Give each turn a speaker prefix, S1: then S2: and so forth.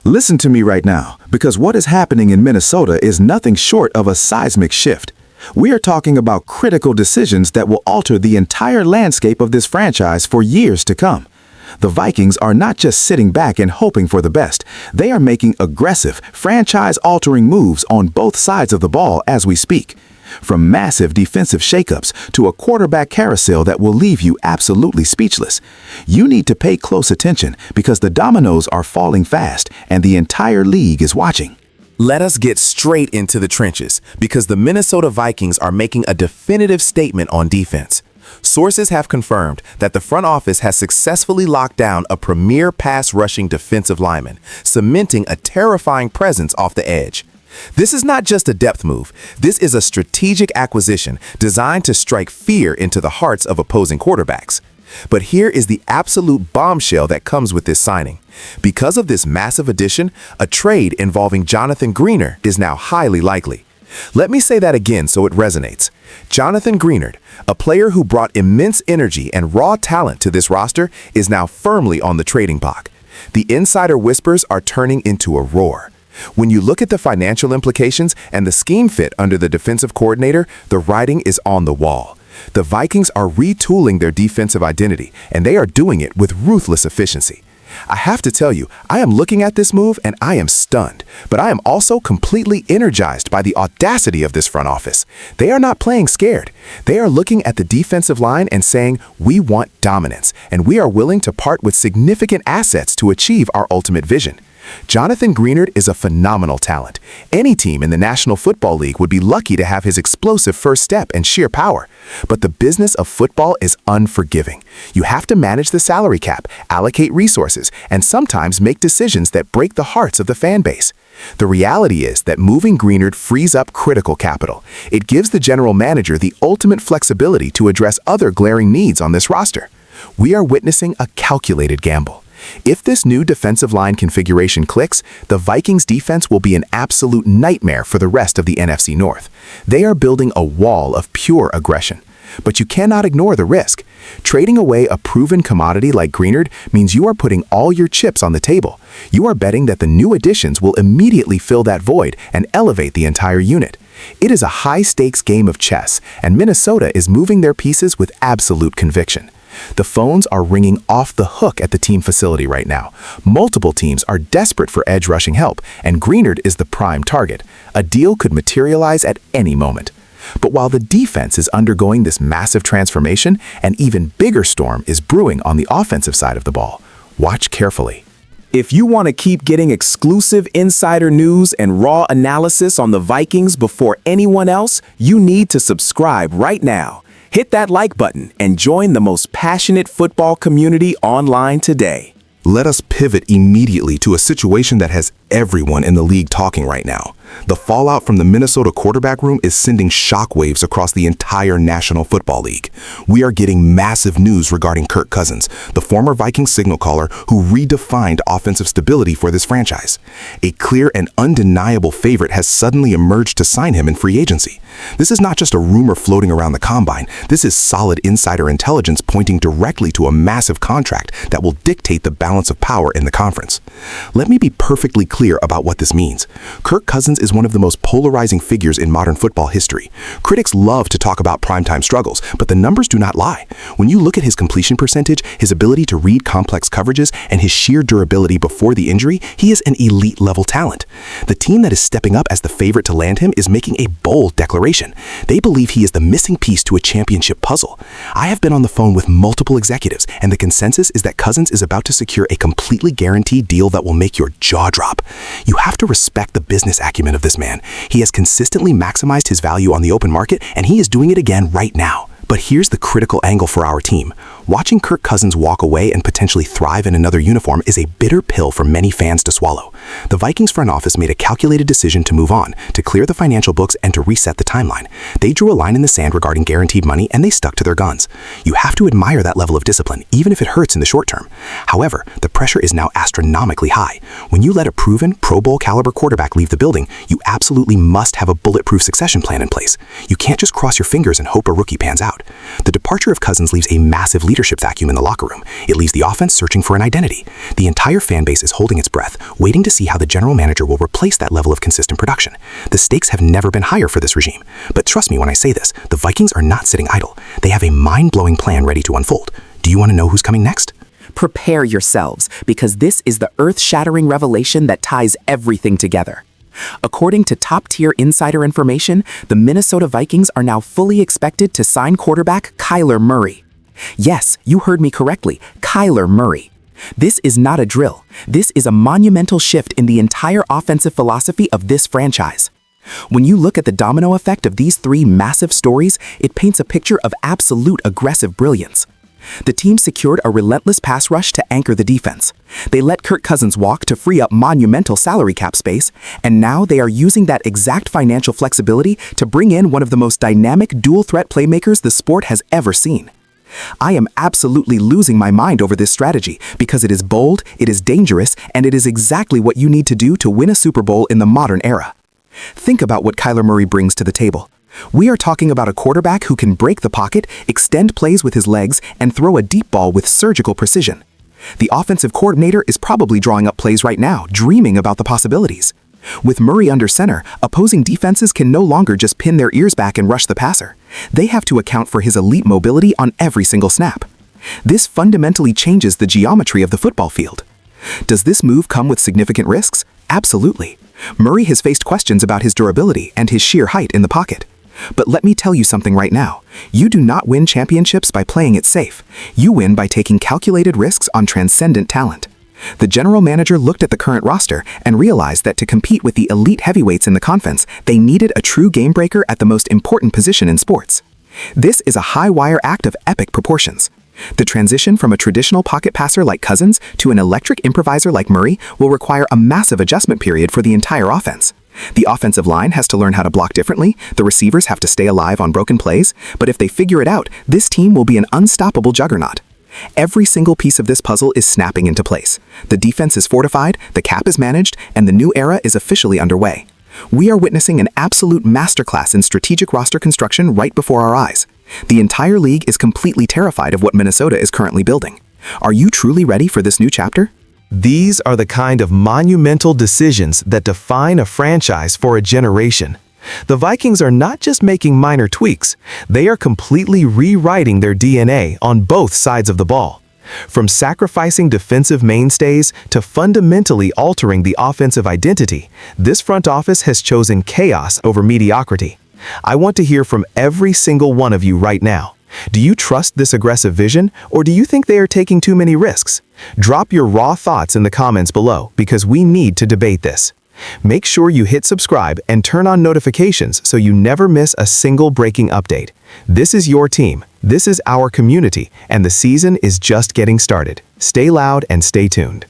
S1: Listen to me right now, because what is happening in Minnesota is nothing short of a seismic shift. We are talking about critical decisions that will alter the entire landscape of this franchise for years to come. The Vikings are not just sitting back and hoping for the best. They are making aggressive, franchise-altering moves on both sides of the ball as we speak. From massive defensive shakeups to a quarterback carousel that will leave you absolutely speechless. You need to pay close attention because the dominoes are falling fast and the entire league is watching.
S2: Let us get straight into the trenches because the Minnesota Vikings are making a definitive statement on defense. Sources have confirmed that the front office has successfully locked down a premier pass-rushing defensive lineman, cementing a terrifying presence off the edge. This is not just a depth move. This is a strategic acquisition designed to strike fear into the hearts of opposing quarterbacks. But here is the absolute bombshell that comes with this signing. Because of this massive addition, a trade involving Jonathan Greenard is now highly likely. Let me say that again so it resonates. Jonathan Greenard, a player who brought immense energy and raw talent to this roster, is now firmly on the trading block. The insider whispers are turning into a roar. When you look at the financial implications and the scheme fit under the defensive coordinator, the writing is on the wall. The Vikings are retooling their defensive identity, and they are doing it with ruthless efficiency. I have to tell you, I am looking at this move and I am stunned, but I am also completely energized by the audacity of this front office. They are not playing scared. They are looking at the defensive line and saying, we want dominance, and we are willing to part with significant assets to achieve our ultimate vision. Jonathan Greenard is a phenomenal talent. Any team in the National Football League would be lucky to have his explosive first step and sheer power. But the business of football is unforgiving. You have to manage the salary cap, allocate resources, and sometimes make decisions that break the hearts of the fan base. The reality is that moving Greenard frees up critical capital. It gives the general manager the ultimate flexibility to address other glaring needs on this roster. We are witnessing a calculated gamble. If this new defensive line configuration clicks, the Vikings defense will be an absolute nightmare for the rest of the NFC North. They are building a wall of pure aggression. But you cannot ignore the risk. Trading away a proven commodity like Greenard means you are putting all your chips on the table. You are betting that the new additions will immediately fill that void and elevate the entire unit. It is a high-stakes game of chess, and Minnesota is moving their pieces with absolute conviction. The phones are ringing off the hook at the team facility right now. Multiple teams are desperate for edge rushing help, and Greenard is the prime target. A deal could materialize at any moment. But while the defense is undergoing this massive transformation, an even bigger storm is brewing on the offensive side of the ball. Watch carefully. If you want to keep getting exclusive insider news and raw analysis on the Vikings before anyone else, you need to subscribe right now. Hit that like button and join the most passionate football community online today.
S3: Let us pivot immediately to a situation that has everyone in the league talking right now. The fallout from the Minnesota quarterback room is sending shockwaves across the entire National Football League. We are getting massive news regarding Kirk Cousins, the former Vikings signal caller who redefined offensive stability for this franchise. A clear and undeniable favorite has suddenly emerged to sign him in free agency. This is not just a rumor floating around the combine. This is solid insider intelligence pointing directly to a massive contract that will dictate the balance of power in the conference. Let me be perfectly clear about what this means. Kirk Cousins is one of the most polarizing figures in modern football history. Critics love to talk about primetime struggles, but the numbers do not lie. When you look at his completion percentage, his ability to read complex coverages, and his sheer durability before the injury, he is an elite-level talent. The team that is stepping up as the favorite to land him is making a bold declaration. They believe he is the missing piece to a championship puzzle. I have been on the phone with multiple executives, and the consensus is that Cousins is about to secure a completely guaranteed deal that will make your jaw drop. You have to respect the business acumen of this man. He has consistently maximized his value on the open market, and he is doing it again right now. But here's the critical angle for our team. Watching Kirk Cousins walk away and potentially thrive in another uniform is a bitter pill for many fans to swallow. The Vikings front office made a calculated decision to move on, to clear the financial books and to reset the timeline. They drew a line in the sand regarding guaranteed money, and they stuck to their guns. You have to admire that level of discipline, even if it hurts in the short term. However, the pressure is now astronomically high. When you let a proven Pro Bowl caliber quarterback leave the building, you absolutely must have a bulletproof succession plan in place. You can't just cross your fingers and hope a rookie pans out. The departure of Cousins leaves a massive leadership vacuum in the locker room. It leaves the offense searching for an identity. The entire fan base is holding its breath, waiting to see how the general manager will replace that level of consistent production. The stakes have never been higher for this regime. But trust me when I say this, the Vikings are not sitting idle. They have a mind-blowing plan ready to unfold. Do you want to know who's coming next?
S4: Prepare yourselves, because this is the earth-shattering revelation that ties everything together. According to top-tier insider information, the Minnesota Vikings are now fully expected to sign quarterback Kyler Murray. Yes, you heard me correctly, Kyler Murray. This is not a drill. This is a monumental shift in the entire offensive philosophy of this franchise. When you look at the domino effect of these three massive stories, it paints a picture of absolute aggressive brilliance. The team secured a relentless pass rush to anchor the defense. They let Kirk Cousins walk to free up monumental salary cap space, and now they are using that exact financial flexibility to bring in one of the most dynamic dual-threat playmakers the sport has ever seen. I am absolutely losing my mind over this strategy because it is bold, it is dangerous, and it is exactly what you need to do to win a Super Bowl in the modern era. Think about what Kyler Murray brings to the table. We are talking about a quarterback who can break the pocket, extend plays with his legs, and throw a deep ball with surgical precision. The offensive coordinator is probably drawing up plays right now, dreaming about the possibilities. With Murray under center, opposing defenses can no longer just pin their ears back and rush the passer. They have to account for his elite mobility on every single snap. This fundamentally changes the geometry of the football field. Does this move come with significant risks? Absolutely. Murray has faced questions about his durability and his sheer height in the pocket. But let me tell you something right now. You do not win championships by playing it safe. You win by taking calculated risks on transcendent talent. The general manager looked at the current roster and realized that to compete with the elite heavyweights in the conference, they needed a true game breaker at the most important position in sports. This is a high-wire act of epic proportions. The transition from a traditional pocket passer like Cousins to an electric improviser like Murray will require a massive adjustment period for the entire offense. The offensive line has to learn how to block differently, the receivers have to stay alive on broken plays, but if they figure it out, this team will be an unstoppable juggernaut. Every single piece of this puzzle is snapping into place. The defense is fortified, the cap is managed, and the new era is officially underway. We are witnessing an absolute masterclass in strategic roster construction right before our eyes. The entire league is completely terrified of what Minnesota is currently building. Are you truly ready for this new chapter?
S2: These are the kind of monumental decisions that define a franchise for a generation. The Vikings are not just making minor tweaks, they are completely rewriting their DNA on both sides of the ball. From sacrificing defensive mainstays to fundamentally altering the offensive identity, this front office has chosen chaos over mediocrity. I want to hear from every single one of you right now. Do you trust this aggressive vision, or do you think they are taking too many risks? Drop your raw thoughts in the comments below, because we need to debate this. Make sure you hit subscribe and turn on notifications so you never miss a single breaking update. This is your team, this is our community, and the season is just getting started. Stay loud and stay tuned.